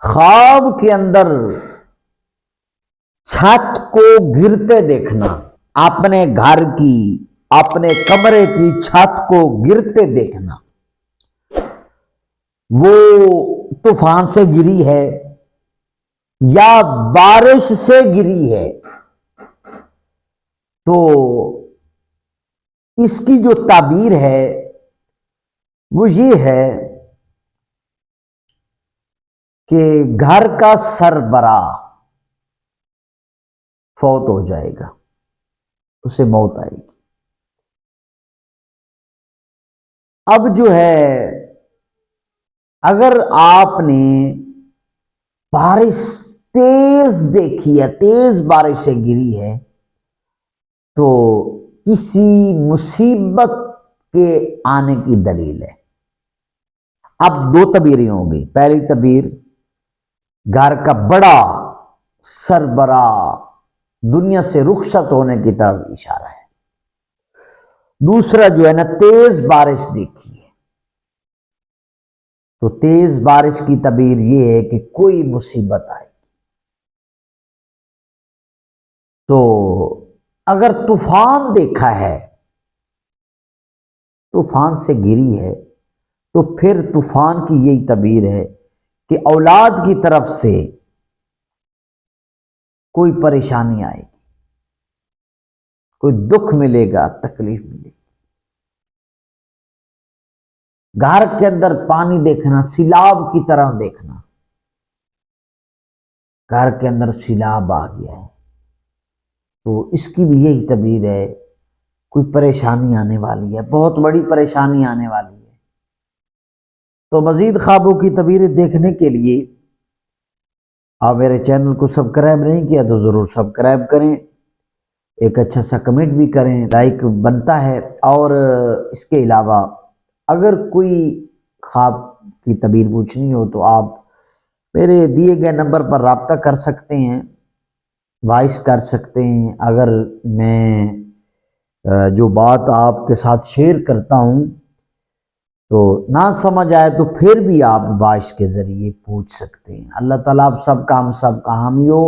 خواب کے اندر چھت کو گرتے دیکھنا، اپنے گھر کی، اپنے کمرے کی چھت کو گرتے دیکھنا، وہ طوفان سے گری ہے یا بارش سے گری ہے، تو اس کی جو تعبیر ہے وہ یہ ہے کہ گھر کا سربراہ فوت ہو جائے گا، اسے موت آئے گی۔ اب جو ہے اگر آپ نے بارش تیز دیکھی ہے، تیز بارش سے گری ہے، تو کسی مصیبت کے آنے کی دلیل ہے۔ اب دو تعبیریں ہوں گی۔ پہلی تعبیر گھر کا بڑا سربراہ دنیا سے رخصت ہونے کی طرف اشارہ ہے۔ دوسرا جو ہے نا، تیز بارش دیکھی ہے، تو تیز بارش کی تعبیر یہ ہے کہ کوئی مصیبت آئے گی۔ تو اگر طوفان دیکھا ہے، طوفان سے گری ہے، تو پھر طوفان کی یہی تعبیر ہے کہ اولاد کی طرف سے کوئی پریشانی آئے گی، کوئی دکھ ملے گا، تکلیف ملے گی۔ گھر کے اندر پانی دیکھنا، سیلاب کی طرح دیکھنا، گھر کے اندر سیلاب آ گیا ہے، تو اس کی بھی یہی تعبیر ہے، کوئی پریشانی آنے والی ہے، بہت بڑی پریشانی آنے والی ہے۔ تو مزید خوابوں کی تعبیریں دیکھنے کے لیے آپ میرے چینل کو سبسکرائب نہیں کیا تو ضرور سبسکرائب کریں، ایک اچھا سا کمنٹ بھی کریں، لائک بنتا ہے۔ اور اس کے علاوہ اگر کوئی خواب کی تعبیر پوچھنی ہو تو آپ میرے دیے گئے نمبر پر رابطہ کر سکتے ہیں، وائس کر سکتے ہیں۔ اگر میں جو بات آپ کے ساتھ شیئر کرتا ہوں تو نہ سمجھ آئے تو پھر بھی آپ وائس کے ذریعے پوچھ سکتے ہیں۔ اللہ تعالیٰ آپ سب کا، ہم سب کا حامی ہو۔